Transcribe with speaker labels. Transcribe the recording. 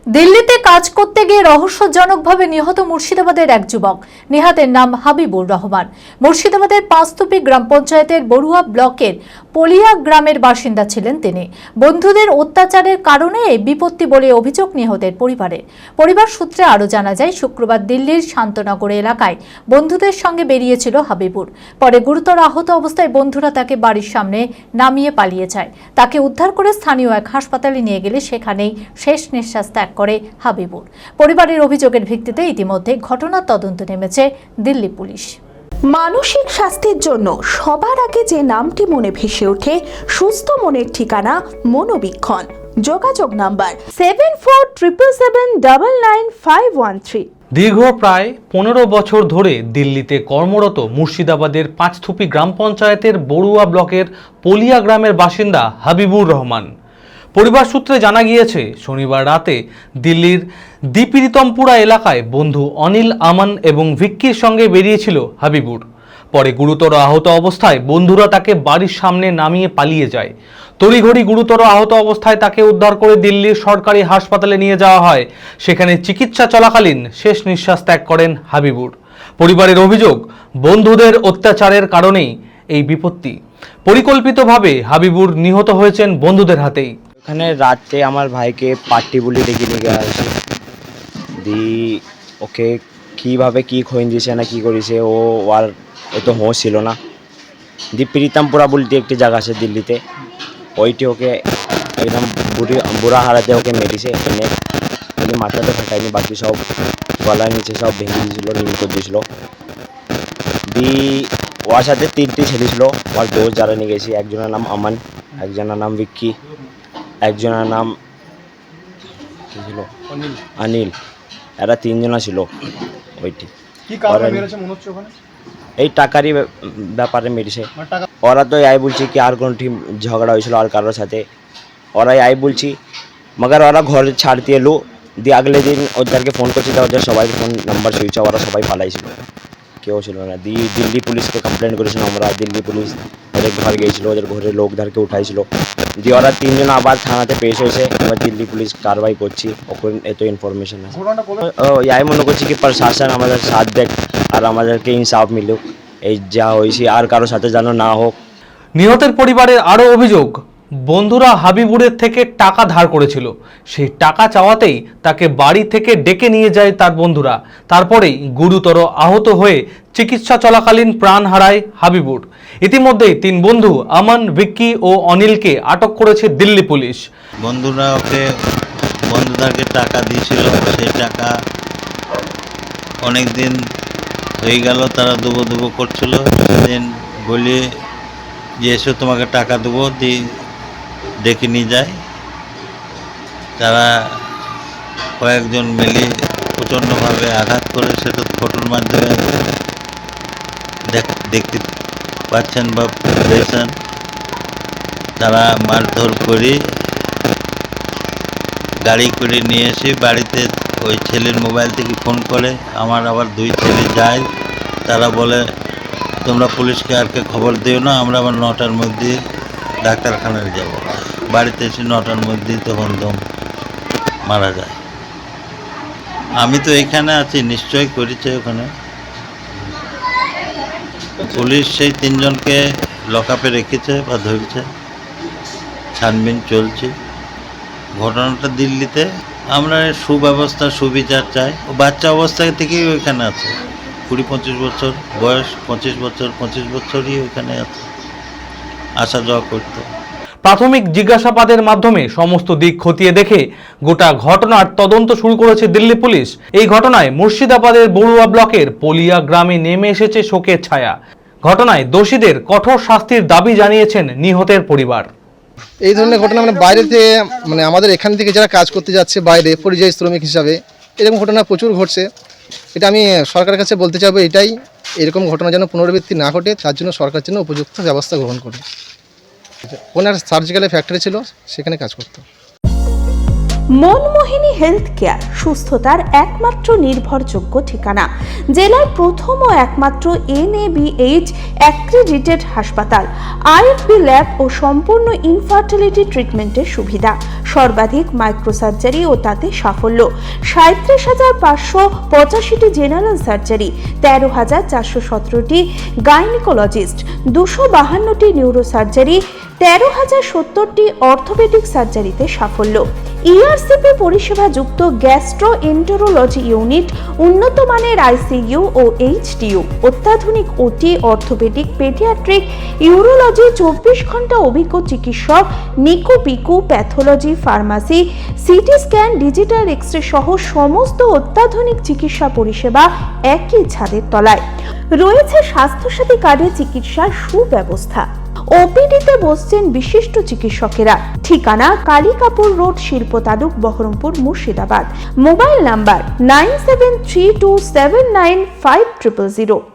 Speaker 1: দিল্লিতে কাজ করতে গিয়ে রহস্যজনকভাবে নিহত মুর্শিদাবাদের এক যুবক। নিহতের নাম হাবিবুর রহমান। মুর্শিদাবাদের পাঁচতুপি গ্রাম পঞ্চায়েতের বড়ুয়া ব্লকের পলিয়া গ্রামের বাসিন্দা ছিলেন তিনি। বন্ধুদের অত্যাচারের কারণে এই বিপত্তি বলে অভিযোগ নিহতের পরিবারের। পরিবার সূত্রে আরও জানা যায়, শুক্রবার দিল্লির শান্তনগর এলাকায় বন্ধুদের সঙ্গে বেরিয়েছিল হাবিবুর। পরে গুরুতর আহত অবস্থায় বন্ধুরা তাকে বাড়ির সামনে নামিয়ে পালিয়ে যায়। তাকে উদ্ধার করে স্থানীয় এক হাসপাতালে নিয়ে গেলে সেখানেই শেষ নিঃশ্বাস ত্যাগ করে হাবিবুর। পরিবারের অভিযোগের ভিত্তিতে ইতিমধ্যে ঘটনার তদন্ত নেমেছে দিল্লি পুলিশ।
Speaker 2: মানসিক স্বাস্থ্যের জন্য সবার আগে যে নামটি মনে ভেসে ওঠে, সুস্থ মনের ঠিকানা মনোবীক্ষণ। যোগাযোগ নাম্বার 7477799513।
Speaker 3: দীর্ঘ প্রায় 15 বছর ধরে দিল্লিতে কর্মরত মুর্শিদাবাদের পাঁচথুপি গ্রাম পঞ্চায়েতের বড়ুয়া ব্লকের পলিয়া গ্রামের বাসিন্দা হাবিবুর রহমান। পরিবার সূত্রে জানা গিয়েছে, শনিবার রাতে দিল্লির দীপিরিতমপুরা এলাকায় বন্ধু অনিল, আমান এবং ভিক্কির সঙ্গে বেরিয়েছিল হাবিবুর। পরে গুরুতর আহত অবস্থায় বন্ধুরা তাকে বাড়ির সামনে নামিয়ে পালিয়ে যায়। তড়িঘড়ি গুরুতর আহত অবস্থায় তাকে উদ্ধার করে দিল্লির সরকারি হাসপাতালে নিয়ে যাওয়া হয়। সেখানে চিকিৎসা চলাকালীন শেষ নিঃশ্বাস ত্যাগ করেন হাবিবুর। পরিবারের অভিযোগ, বন্ধুদের অত্যাচারের কারণেই এই বিপত্তি। পরিকল্পিতভাবে হাবিবুর নিহত হয়েছেন বন্ধুদের হাতেই।
Speaker 4: ওখানে রাতে আমার ভাইকে পার্টি বলে ডেকে নিয়ে গেছে, ওকে কীভাবে কী খোঁজ দিয়েছে না কী করেছে, ও আর এত হোশ ছিল না। প্রীতমপুরা বলতে একটি জায়গা আছে দিল্লিতে, ওইটি ওকে একদম বুড়া হারাতে ওকে মেরেছে। এনে খালি মাথাতে ফাটায়নি, বাকি সব গলার নিচে সব ভেঙে দিয়েছিল, নীল করে দিয়েছিল। ওর সাথে 3টি ছেলে ছিল, ওর দোষ যারা নিয়ে গেছি। একজনের নাম আমান, একজনের নাম ভিক্কি, একজনের নাম কি ছিল অনিল। এরা 3 জনা ছিল ওইটি। এই টাকারই ব্যাপারে মেরেছে। ওরা তো এই বলছি কি আর কোনো টিম ঝগড়া হয়েছিল আর কারোর সাথে, ওরাই আই বলছি। মগর ওরা ঘর ছাড়তে এলো, দিয়ে আগলে দিন ওদেরকে ফোন করছি, ওদের সবাই ফোন নাম্বার সুইচ, ওরা সবাই পালাইছিল, কেউ ছিল না। দিল্লি পুলিশকে কমপ্লেন করেছিল আমরা। দিল্লি পুলিশ ওদের ঘর গিয়েছিল, ওদের ঘরে লোকদেরকে উঠাইছিল। দিয়ে ওরা 3 জন আবার থানাতে পেশ হয়েছে। এবার দিল্লি পুলিশ কারবাই করছি, ওখানে এত ইনফরমেশন আছে। ইয়াই মনে করছি কি প্রশাসন আমাদের সাথ দেখ আর আমাদেরকে ইনসাফ মিলুক, এই যা হয়েছে আর কারোর সাথে যেন না হোক।
Speaker 3: নিহতের পরিবারের আরও অভিযোগ, বন্ধুরা হাবিবুরের থেকে টাকা ধার করেছিল। সেই টাকা চাওয়াতেই তাকে বাড়ি থেকে ডেকে নিয়ে যায় তার বন্ধুরা। তারপরেই গুরুতর আহত হয়ে চিকিৎসা চলাকালীন প্রাণ হারায় হাবিবুর। ইতিমধ্যেই 3 বন্ধু আমান, ভিক্কি ও অনিলকে আটক করেছে দিল্লি পুলিশ।
Speaker 5: বন্ধুরা বন্ধুদেরকে টাকা দিয়েছিল, সেই টাকা অনেক দিন হয়ে গেল, তারা দুবো করছিল। সেদিন বলি যে এসো তোমাকে টাকা দেবো, ডেকে নিয়ে যায়। তারা কয়েকজন মিলে প্রচণ্ডভাবে আঘাত করে, সেটা ফটোর মাধ্যমে দেখতে পাচ্ছেন বা পেয়েছেন। তারা মারধর করে গাড়ি করে নিয়ে এসে বাড়িতে ওই ছেলের মোবাইল থেকে ফোন করে। আমার আবার 2 ছেলে যায়, তারা বলে তোমরা পুলিশকে আরকে খবর দিও না, আমরা আবার 9টার মধ্যে ডাক্তারখানায় যাব। বাড়িতে এসে 9টার মধ্যেই তখন দম মারা যায়। আমি তো এখানে আছি, নিশ্চয়ই করেছে ওখানে। পুলিশ সেই 3 জনকে লকআপে রেখেছে বা ধরেছে, ছানবিন চলছে। ঘটনাটা দিল্লিতে। আমরা সুব্যবস্থা, সুবিচার চাই। ও বাচ্চা অবস্থা থেকেই ওইখানে আছে, 20-25 বছর বয়স, 25 বছরই ওইখানে আছে, আসা যাওয়া করতো।
Speaker 3: প্রাথমিক জিজ্ঞাসাবাদের মাধ্যমে সমস্ত দিক খতিয়ে দেখে গোটা ঘটনার তদন্ত শুরু করেছে দিল্লি পুলিশ। এই ঘটনায় মুর্শিদাবাদের বড়ুয়া ব্লকের পলিয়া গ্রামে নেমে এসেছে শোকের ছায়া। ঘটনায় দোষীদের কঠোর শাস্তির দাবি জানিয়েছেন নিহতের পরিবার।
Speaker 6: এই ধরনের ঘটনা বাইরে থেকে আমাদের এখান থেকে যারা কাজ করতে যাচ্ছে বাইরে পরিযায়ী শ্রমিক হিসাবে, এরকম ঘটনা প্রচুর ঘটছে। এটা আমি সরকারের কাছে বলতে চাইবো, এটাই এরকম ঘটনা যেন পুনরাবৃত্তি না ঘটে, তার জন্য সরকার যেন উপযুক্ত ব্যবস্থা গ্রহণ করে। ওনার সার্জিক্যাল ফ্যাক্টরি ছিল, সেখানে কাজ করতো।
Speaker 2: মনমোহিনী হেলথ কেয়ার সুস্থতার একমাত্র নির্ভরযোগ্য ঠিকানা, জেলার প্রথম ও একমাত্র NABH অ্যাক্রেডিটেড হাসপাতাল, IFB ল্যাব ও সম্পূর্ণ ইনফার্টিলিটি ট্রিটমেন্টের সুবিধা, সর্বাধিক মাইক্রোসার্জারি ও তাতে সাফল্য, 37,585টি জেনারেল সার্জারি, 13,417টি গাইনিকোলজিস্ট, 252টি নিউরোসার্জারি, 13,070টি অর্থোপেডিক সার্জারিতে সাফল্য, ERCP পরিষেবা যুক্ত গ্যাস্ট্রোএন্টেরোলজি ইউনিট, উন্নত মানের ICU ও HDU, অত্যাধুনিক OT, অর্থোপেডিক, পেডিয়াট্রিক, ইউরোলজি, 24 ঘন্টা অভিজ্ঞ চিকিৎসক, NICU PICU, pathology, pharmacy, CT scan, digital x ray সহ সমস্ত অত্যাধুনিক চিকিৎসা পরিষেবা একই ছাদের তলায়। রয়েছে স্বাস্থ্যসাথী কার্ডে চিকিৎসার সুব্যবস্থা। OPD-তে বসছেন বিশিষ্ট চিকিৎসকেরা। ঠিকানা কালিকাপুর রোড, শিল্প তালুক, বহরমপুর, মুর্শিদাবাদ। Mobile number 9732795000।